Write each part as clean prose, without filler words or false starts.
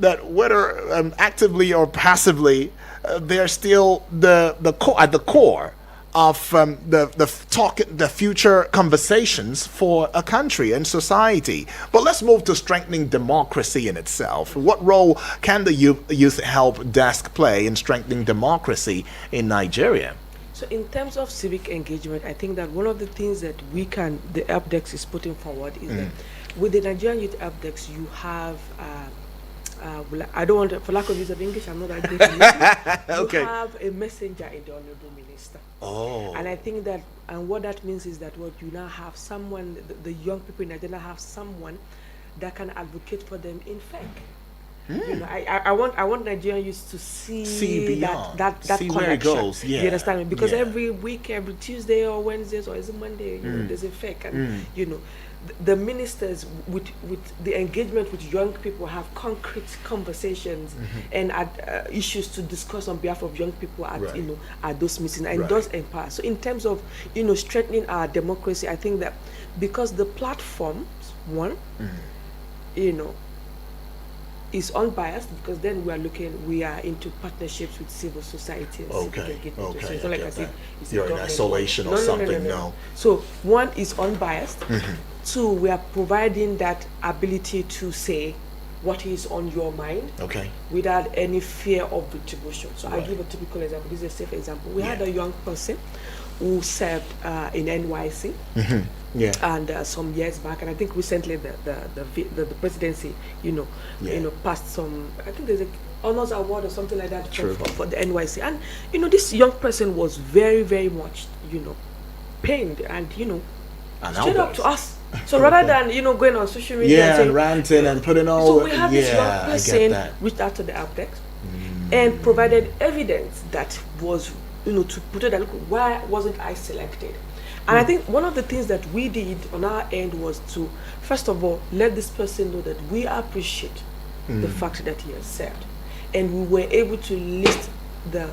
that whether actively or passively, they're still the core at the core of the future conversations for a country and society. But let's move to strengthening democracy in itself. What role can the youth help desk play in strengthening democracy in Nigeria? So in terms of civic engagement, I think that one of the things that the help desk is putting forward is that with the Nigerian Youth Help Desk, you have, I don't want to, for lack of use of English, I'm not that good at it. Okay. You have a messenger in the Honorable Minister. Oh. And I think that, and what that means is that what you now have someone, the young people in Nigeria have someone that can advocate for them in fact. You know, I want Nigerian youth to see beyond, that see connection. where it goes. Yeah. You understand me? Because Yeah. every week, every Tuesday or Wednesdays or is it Monday, you know, there's a fake, and you know, the ministers with the engagement with young people have concrete conversations and issues to discuss on behalf of young people at Right. you know at those meetings, and Right. it does empower. So in terms of strengthening our democracy, I think that because the platforms is unbiased, because then we are into partnerships with civil society and civic Okay. engagement. Okay. So it's not like I I get said that. it's a You're in government isolation or body. something. No. So one is unbiased. Two, we are providing that ability to say what is on your mind Okay. without any fear of retribution. So I'll Right. give a typical example. This is a safe example. We had Yeah. a young person who served in NYC. Yeah. And some years back, and I think recently the presidency, passed some. I think there's a honors award or something like that for the NYC. And this young person was very, very much pained and straight up to us. So rather than going on social media and saying, ranting and putting all. so we have this young person reached out to the Alpex and provided evidence that was to put it that, look, why wasn't I selected? And I think one of the things that we did on our end was to, first of all, let this person know that we appreciate the fact that he has served. And we were able to list the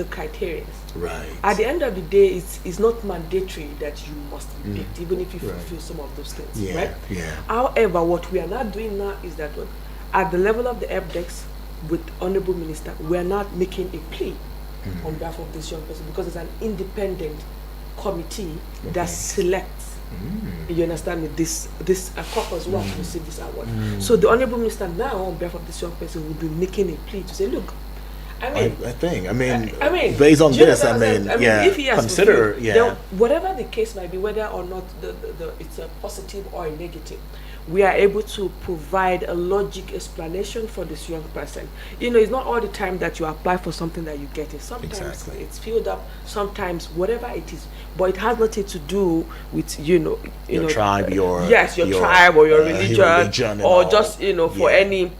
criteria. Right. At the end of the day, it's not mandatory that you must be picked, even if you fulfill some of those things, right? Yeah. However, what we are not doing now is that at the level of the FDEX with Honorable Minister, we are not making a plea on behalf of this young person, because it's an independent committee that selects. You understand me? This corpus who have to receive this award. So the Honorable Minister now, on behalf of this young person, will be making a plea to say, look, I mean, based on this, if he has consider, fulfilled, then whatever the case might be, whether or not it's a positive or a negative, we are able to provide a logic explanation for this young person. It's not all the time that you apply for something that you get it. Sometimes it's filled up, sometimes whatever it is, but it has nothing to do with your tribe, your tribe or your religion or all. just for any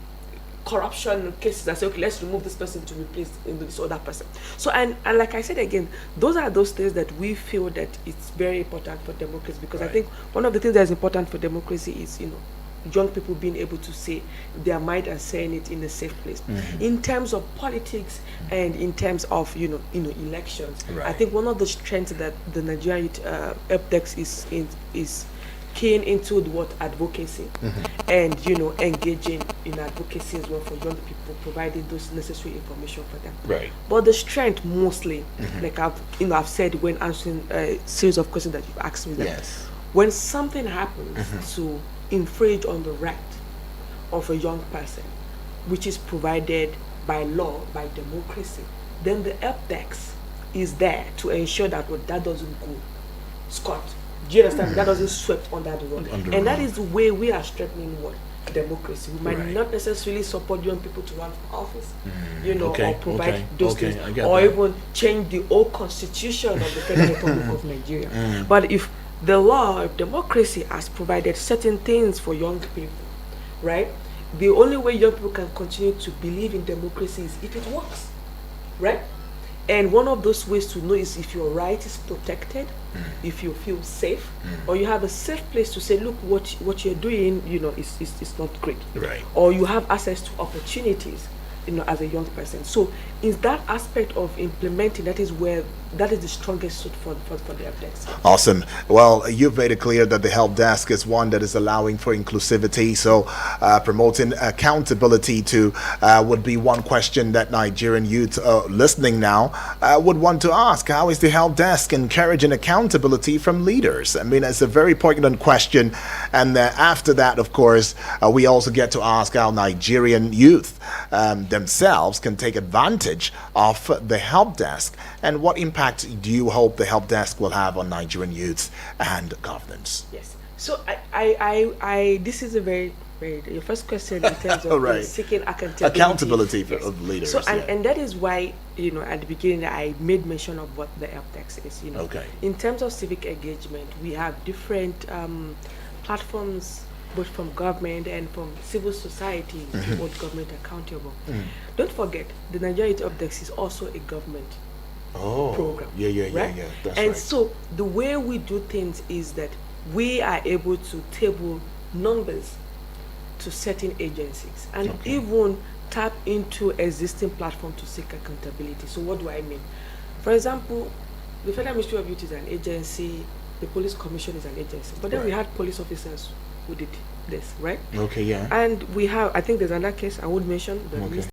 corruption cases and say, okay, let's remove this person to replace this other person. So and like I said again, those are those things that we feel that it's very important for democracy, because I think one of the things that's important for democracy is young people being able to say their mind and saying it in a safe place. In terms of politics and in terms of elections, I think one of the strengths that the Nigerian FDEX is keen into the word advocacy and engaging in advocacy as well for young people, providing those necessary information for them. Right. But the strength mostly, like I've said when answering a series of questions that you've asked me, that when something happens to infringe on the right of a young person, which is provided by law, by democracy, then the FDEX is there to ensure that that doesn't go scot. Do you understand? That doesn't swept under the rug. And that is the way we are strengthening democracy. We might not necessarily support young people to run for office, or provide those things, or even change the old constitution of the Federal Republic of Nigeria. But if the law of democracy has provided certain things for young people, right? The only way young people can continue to believe in democracy is if it works, right? And one of those ways to know is if your right is protected, if you feel safe, or you have a safe place to say, look, what you're doing, is not great. Right. Or you have access to opportunities. as a young person. So in that aspect of implementing, that is the strongest suit for the help desk. Awesome. Well, you've made it clear that the help desk is one that is allowing for inclusivity. So promoting accountability to would be one question that Nigerian youth listening now would want to ask. How is the help desk encouraging accountability from leaders? I mean, it's a very poignant question. And after that, of course, we also get to ask how Nigerian youth themselves can take advantage of the help desk, and what impact do you hope the help desk will have on Nigerian youth and governance? Yes. So I this is a very your first question in terms of Right. seeking accountability Yes. Of leaders. So yeah. and that is why at the beginning I made mention of what the help desk is. Okay. In terms of civic engagement, we have different platforms, both from government and from civil society, to hold government accountable. Don't forget, the Nigerian Youth Help Desk is also a government program. Yeah. That's And right. so the way we do things is that we are able to table numbers to certain agencies and even tap into existing platform to seek accountability. So what do I mean? For example, the Federal Ministry of Youth is an agency, the Police Commission is an agency, but then we had police officers who did this, right? Okay, yeah. And we have, I think there's another case I would mention, the